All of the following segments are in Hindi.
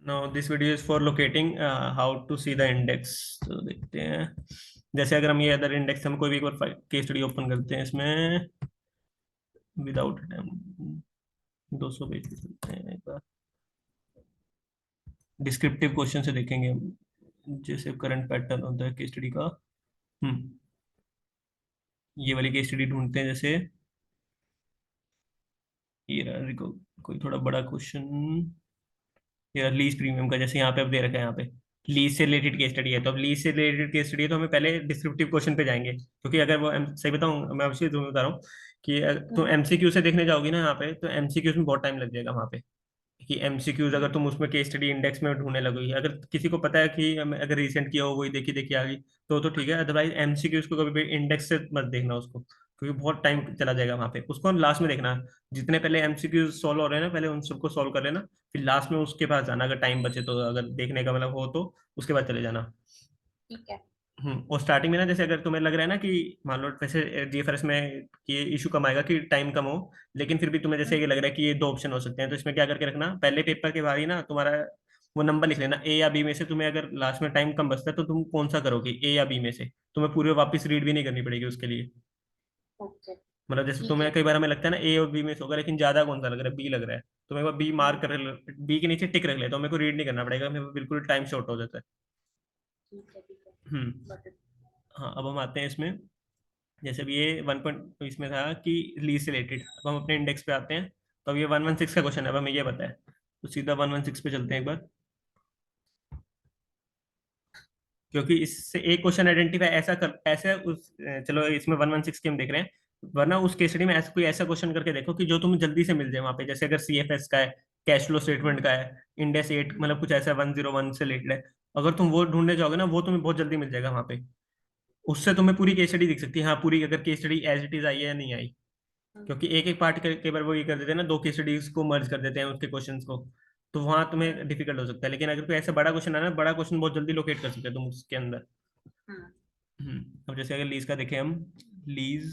No this video is for locating how to see the index. तो देखते हैं, जैसे अगर हम ये अदर इंडेक्स हम कोई भी एक बार केस स्टडी ओपन करते हैं इसमें विदाउट टाइम 200 पेज पे चलते हैं एक बार। डिस्क्रिप्टिव क्वेश्चन से देखेंगे हम, जैसे करंट पैटर्न होता है केस स्टडी का। हम्म ये वाली केस स्टडी ढूंढते हैं, जैसे ये रहा, देखो कोई थोड़ा बड़ा क्वेश्चन, ये लीज प्रीमियम का, जैसे यहाँ पे अब दे रखा है, यहाँ पे लीज से रिलेटेड केस स्टडी है। तो अब लीज से रिलेटेड केस स्टडी है तो हमें पहले डिस्क्रिप्टिव क्वेश्चन पे जाएंगे, क्योंकि अगर वो सही बताऊँ, मैं आपसे तुम्हें बता रहा हूँ कि तुम एमसीक्यू से देखने जाओगी ना यहाँ पे, तो एमसीक्यूज में बहुत टाइम लग जाएगा वहाँ पे। कि एमसीक्यूज अगर तुम उसमें केस स्टडी इंडेक्स में ढूंढने लगोगी, अगर किसी को पता है कि अगर रिसेंट किया हो वही देखी देखी आ गई तो ठीक है, अदरवाइज एमसीक्यूज को कभी भी इंडेक्स से मत देखना उसको, क्योंकि बहुत टाइम चला जाएगा वहां पे। उसको लास्ट में देखना, जितने पहले एमसीक्यूज सॉल्व हो रहे हैं ना, पहले उन सबको सॉल्व कर लेना, फिर लास्ट में उसके पास जाना, अगर टाइम बचे तो, अगर देखने का मतलब हो तो उसके बाद चले जाना। ठीक है। और स्टार्टिंग में ना, जैसे अगर तुम्हें लग रहा है ना कि मान लो वैसे जीएफआरएस में कि ये इशू कम आएगा कि टाइम कम हो, लेकिन फिर भी तुम्हें जैसे ये लग रहा है कि ये दो ऑप्शन हो सकते हैं, तो इसमें क्या करके रखना, पहले पेपर के बाद ही ना तुम्हारा वो नंबर लिख लेना, ए या बी में से तुम्हें अगर लास्ट में टाइम कम बचता है तो तुम कौन सा करोगे, ए या बी में से। तुम्हें पूरे वापस रीड भी नहीं करनी पड़ेगी उसके लिए। ओके। मतलब जैसे ठीक तुम्हें है। कई बार हमें लगता है ना ए और बी में से होगा, लेकिन ज्यादा कौन सा लग रहा है, बी लग रहा है, तो मेरे को बी मार्क कर, बी के नीचे टिक रख ले, तो मेरे को रीड नहीं करना पड़ेगा, मेरे को बिल्कुल टाइम शॉर्ट हो जाता है। ठीक है। ठीक है। हम्म बट हाँ, अब हम आते हैं इसमें, जैसे अब ये 1 इसमें था कि लीज से रिलेटेड, अब हम अपने इंडेक्स पे आते हैं। तो अब ये 116 का क्वेश्चन है, अब हमें ये पता है, तो सीधा 116 पे चलते हैं एक बार। क्योंकि इससे एक क्वेश्चन आइडेंटिफाई ऐसा कर, ऐसा उस चलो इसमें 116 की हम देख रहे हैं, वरना उस केस स्टडी में ऐसा कोई ऐसा क्वेश्चन करके देखो कि जो तुम्हें जल्दी से मिल जाए वहां पे, जैसे अगर सीएफएस का है, कैश फ्लो स्टेटमेंट का है, इंडेक्स 8, मतलब कुछ ऐसा 101 से रिलेटेड है, अगर तुम वो ढूंढने जाओगे ना, वो तुम्हें बहुत जल्दी मिल जाएगा वहां पे। उससे तुम्हें पूरी केस स्टडी दिख सकती है, हाँ पूरी, अगर case study as it is आई है या नहीं आई। क्योंकि एक एक पार्ट के बार वो ये कर देते हैं ना, दो केस स्टडीज को मर्ज कर देते हैं उसके क्वेश्चंस को, तो वहां तुम्हें डिफिकल्ट हो सकता है। लेकिन अगर कोई ऐसा बड़ा क्वेश्चन है ना, बड़ा क्वेश्चन बहुत जल्दी लोकेट कर सकते हैं तुम उसके अंदर। अब जैसे अगर लीज का देखें हम, लीज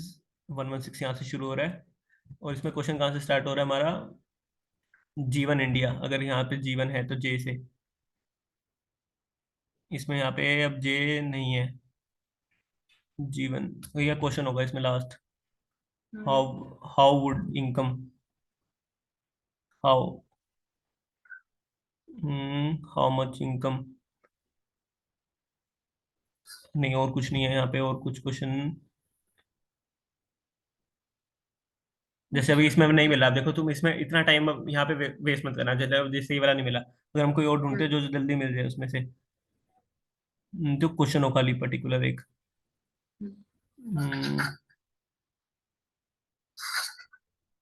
116 यहाँ से शुरू हो रहा है, और इसमें क्वेश्चन कहाँ से स्टार्ट हो रहा है हमारा, जीवन इंडिया, अगर यहाँ पे जीवन है तो जे से, इसमें यहाँ पे अब जे नहीं है, जीवन, तो यह क्वेश्चन होगा इसमें last, how how would income, how how much income, नहीं और कुछ नहीं है यहाँ पे, और कुछ क्वेश्चन जैसे अभी इसमें नहीं मिला, देखो तुम इसमें इतना टाइम यहाँ पे वेस्ट मत करना, जैसे ये वाला नहीं मिला, अगर हम कोई और ढूंढते हैं जो जल्दी मिल जाए उसमें से। जो क्वेश्चन हो खाली पर्टिकुलर एक,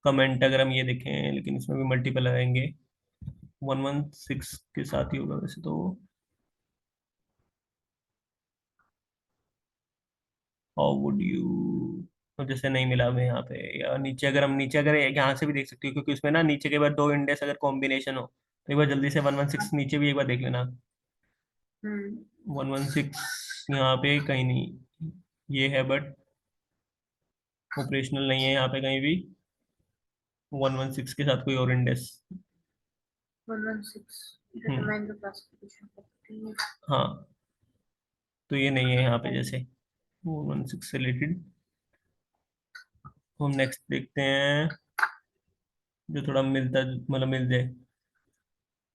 कमेंट अगर हम ये देखें, लेकिन इसमें भी मल्टीपल आएंगे, 116 के साथ ही होगा वैसे तो। हाउ वुड यू, तो जैसे नहीं मिला हमें यहाँ पे, या नीचे अगर हम, नीचे अगर यहाँ से भी देख सकते हो, क्योंकि उसमें ना नीचे के बाद दो इंडेक्स अगर कॉम्बिनेशन हो, तो एक बार जल्दी से 116 नीचे भी एक बार देख लेना। 116 यहाँ पे कहीं नहीं, ये है बट ऑपरेशनल नहीं है यहाँ पे कहीं भी, 116 के साथ कोई और index. 116 hmm determine the classification. हाँ, तो ये नहीं है यहाँ पे, जैसे 116 से रिलेटेड। हम नेक्स्ट देखते हैं, जो थोड़ा मिलता, मतलब मिल जाए,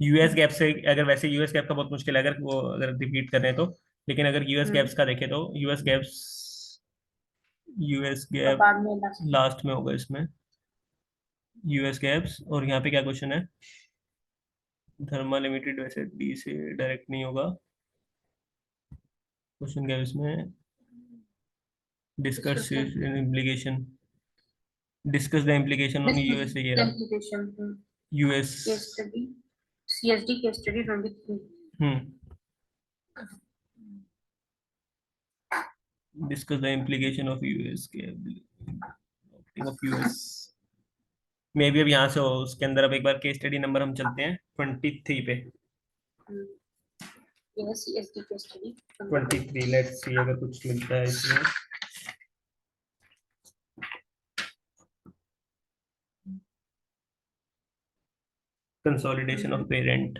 यूएस गैप से, अगर वैसे यूएस गैप का बहुत मुश्किल है अगर वो अगर रिपीट कर रहे हैं तो, लेकिन अगर यूएस गैप्स का देखें तो यूएस और गैप बाद में लास्ट में लास्ट में होगा इसमें, यूएस गैप्स, और यहाँ पे क्या क्वेश्चन है, धर्मा लिमिटेड, वैसे डी से डायरेक्ट नहीं होगा क्वेश्चन, क्या है इसमें, discuss discussion implication, discuss the implication on discuss USA, ये the रहा implication. US. Case study CSD case study 23. Hmm discuss the implication of US के ऑफ यूएस, मे बी अब यहाँ से हो उसके अंदर। अब एक बार केस स्टडी नंबर हम चलते हैं 23 पे, Yes, CSD case study number 23 let's see अगर कुछ मिलता है इसमें। कंसोलिडेशन ऑफ पेरेंट,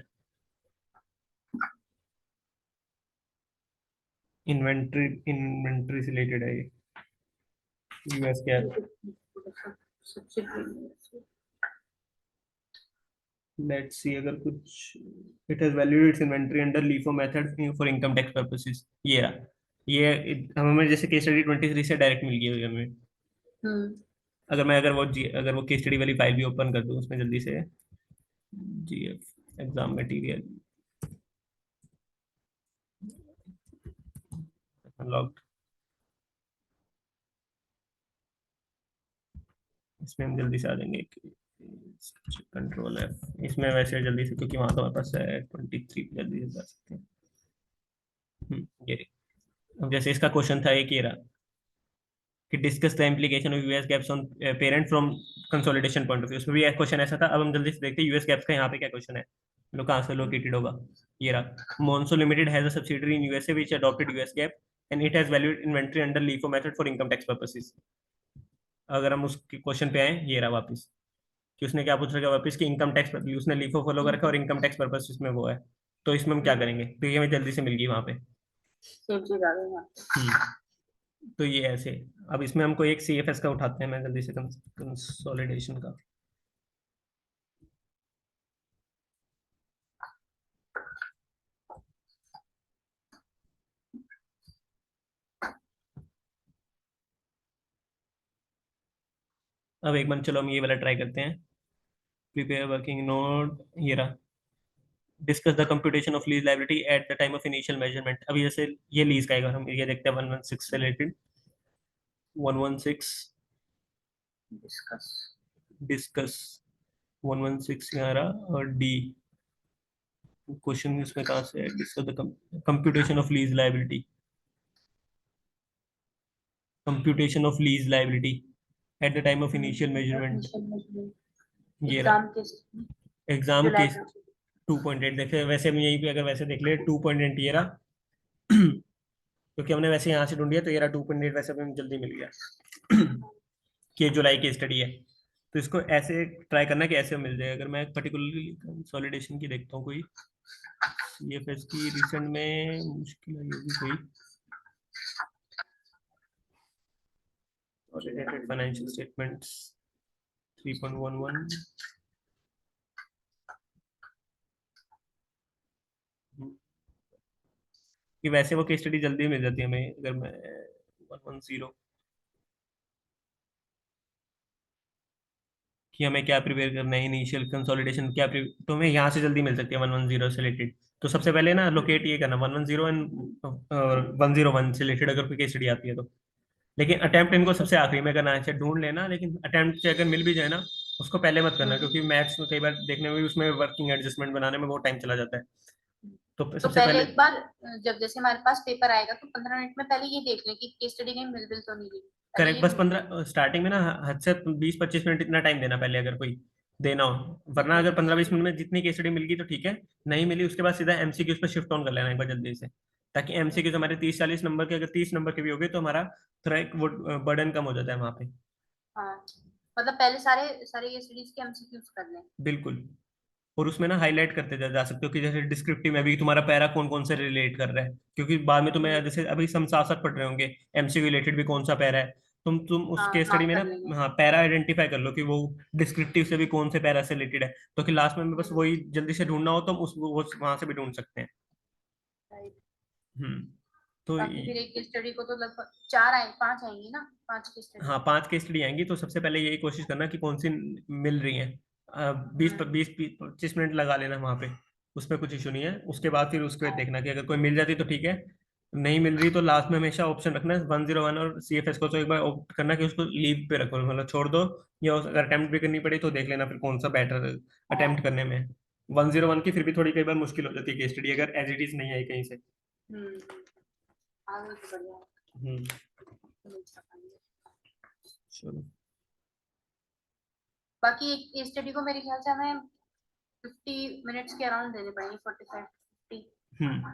इन्वेंट्री से रिलेटेड है ये, यूएस गैप। लेट्स सी अगर कुछ, it has valued it's inventory under LIFO method for income tax purposes, ये रहा। ये हमें जैसे केस स्टडी 23 से डायरेक्ट मिल गई हुई है हमें। हम्म। अगर वो केस स्टडी वाली फाइल भी ओपन कर दूं उसमें जल्दी से, जीएफ एग्जाम मटेरियल लॉग, इसमें हम जल्दी से आ जाएंगे, कंट्रोल एफ, इसमें वैसे जल्दी से क्योंकि वहां तो हमारे पास है 23, जल्दी से जा सकते हैं। ये रही। अब जैसे इसका क्वेश्चन था एक, ये रहा कि discuss the implication of US gaps on parent from consolidation point of view, उसमें भी एक क्वेश्चन ऐसा था। अब हम जल्दी से देखते हैं यूएस गैप्स का यहाँ पे क्या क्वेश्चन है, लोग कहाँ से लोकेटेड होगा। ये रहा, Monso limited has a subsidiary in USA which adopted US GAAP and it has valued inventory under LIFO method for income tax purposes. अगर हम उस क्वेश्चन पे आए, ये रहा वापस, कि उसने क्या पूछ रखा है वापस, कि इनकम टैक्स, उसने लीफो फॉलो कर रखा है और इनकम टैक्स पर्पस इसमें वो है, तो इसमें हम क्या करेंगे, तो ये हमें जल्दी से मिल गई वहां पे। सेम चीज आ गई यहाँ। तो ये ऐसे, अब इसमें हमको एक सीएफएस का उठाते हैं, मैं जल्दी से कंसोलिडेशन का। अब एक बार चलो हम ये वाला ट्राई करते हैं, प्रिपेयर वर्किंग नोट, ये रहा, discuss the computation of lease liability at the time of initial measurement. अभी जैसे ये लीज का है, हम ये देखते हैं 116 से रिलेटेड, 116 डिस्कस। डिस्कस, 116 यहाँ रहा, और डी क्वेश्चन इसमें कहाँ से है, discuss the computation of lease liability, computation of lease liability at the time of initial measurement. ये रहा, एग्जाम के एग्जाम जुलाई के में। 2.8 देखे, वैसे हम यहीं पे अगर वैसे देख ले 2.8 ये रहा, क्योंकि हमने वैसे यहाँ से ढूंढ लिया, तो ये रहा 2.8, वैसे भी हमें जल्दी मिल गया कि ये जुलाई की स्टडी है। तो इसको ऐसे ट्राई करना कि ऐसे मिल जाए। अगर मैं पर्टिकुलरली कंसोलिडेशन की देखता हूँ कोई, सीएफएस की रिसेंट में मुश्किल है ये भी कोई, और रिलेटेड फाइनेंशियल स्टेटमेंट्स 3.11, कि वैसे वो केस स्टडी जल्दी मिल जाती है हमें। अगर मैं 110, कि हमें क्या प्रिपेयर करना है, इनिशियल कंसोलिडेशन क्या तो हमें यहाँ से जल्दी मिल सकती है 110 से रिलेटेड। तो सबसे पहले ना लोकेट ये करना 110 एंड 101 से रिलेटेड अगर कोई केस स्टडी आती है तो। लेकिन अटेम्प्ट इनको सबसे आखिरी में करना है, चाहे ढूंढ लेना, लेकिन अटेम्प्ट से अगर मिल भी जाए ना, उसको पहले मत करना, क्योंकि मैथ्स में कई बार देखने में भी उसमें वर्किंग एडजस्टमेंट बनाने में बहुत टाइम चला जाता है। तो तो सबसे पहले पहले एक बार जब जैसे हमारे पास पेपर आएगा तो 15 मिनट में पहले ये देख लें कि केस स्टडी कहीं मिल बिल तो नहीं गई, पहले करेक्ट, ये बस ढूंढ लें। 15 स्टार्टिंग में ना हद से 20-25 मिनट इतना टाइम देना पहले, अगर कोई देना हो। वरना अगर 15-20 मिनट में जितनी केस स्टडी मिल गई तो ठीक है, नहीं मिली उसके बाद सीधा एमसीक्यूज पे शिफ्ट ऑन कर लेना एक बार जल्दी से, ताकि एमसीक्यूज हमारे 30-40 नंबर के, अगर 30 नंबर के भी हो गए तो हमारा थोड़ा एक वो बर्डन कम हो जाता है वहाँ पे। हाँ, मतलब पहले सारे सारे ये सीरीज के एमसीक्यूज कर लें। बिल्कुल। और उसमें ना हाईलाइट करते जा सकते हो कि जैसे डिस्क्रिप्टिव में भी तुम्हारा पैरा कौन कौन से रिलेट कर रहा है, क्योंकि बाद में तुम्हें जैसे अभी हम साथ साथ पढ़ रहे होंगे एमसीक्यू रिलेटेड भी कौन सा पैरा है, तुम उस हाँ, केस स्टडी मार्क में कर लेंगे। ना हाँ पैरा आइडेंटिफाई कर लो कि वो डिस्क्रिप्टिव से भी कौन से पैरा से रिलेटेड है, तो कि लास्ट में बस हम्म, वही जल्दी से ढूंढना हो तो हम उस वो वहां से भी ढूंढ सकते हैं। राइट। हम्म। तो बाकी फिर एक केस स्टडी को तो लगभग 4 आए 5 आएंगी ना, 5 केस स्टडी। हाँ 5 केस स्टडी आएंगी, तो सबसे पहले यही कोशिश करना कि कौन सी मिल रही है। 20-25 मिनट लगा लेना वहां पे, उसमें कुछ इशू नहीं है। उसके बाद फिर उसको देखना कि अगर कोई मिल जाती तो ठीक है, नहीं मिल रही तो लास्ट में हमेशा ऑप्शन रखना है 101 और सीएफएस को, तो एक बार ऑप्ट करना कि उसको लीव पे रखो, मतलब छोड़ दो, या अगर अटेम्प्ट भी करनी पड़ी तो देख लेना फिर कौन सा बेटर अटेम्प्ट करने में। 101 की फिर भी थोड़ी कई बार मुश्किल हो जाती है केस स्टडी, अगर एज इट इज नहीं आई कहीं से। हम्म। आगे तो बढ़िया हम्म। मिल सकेंगे। चलो। बाकी एक केस स्टडी को मेरे ख्याल से हमें 50 मिनट्स के अराउंड देने पड़ेंगे, 45-50। हम्म।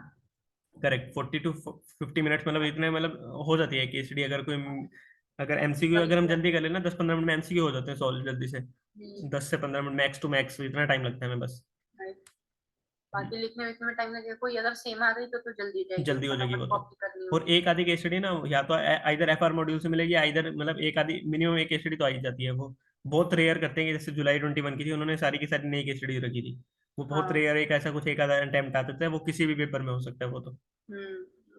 करेक्ट, 40 to 50 मिनट्स, मतलब इतने, मतलब हो जाती है केसडी। अगर कोई, अगर एमसीक्यू वही अगर हम तो। जल्दी कर लेना 10-15 मिनट में एमसीक्यू हो जाते हैं सॉल्व जल्दी से, हम्म, 10 से 15 मिनट मैक्स टू मैक्स, इतना टाइम लगता है हमें बस। right। हम्म, बाकी लिखने विखने में टाइम लगेगा, कोई अगर सेम आ गई तो जल्दी हो जाएगी, जल्दी हो जाएगी वो फटाफट तो। कॉपी करनी और एक आधी केस स्टडी ना या तो इधर एफआर मॉड्यूल से मिलेगी, इधर मतलब एक आधी मिनिमम एक केस स्टडी तो आ ही जाती है। वो बहुत रेयर करते हैं कि जैसे जुलाई 21 की थी, उन्होंने सारी की सारी नई केस स्टडी रखी थी। वो बहुत हाँ। रेयर, एक ऐसा कुछ एक आधा अटेम्प्ट आ सकता है, वो किसी भी पेपर में हो सकता है वो तो।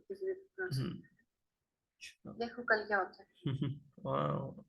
किसी भी प्रकार से। हम्म। देखो कल क्या होता है। हाँ।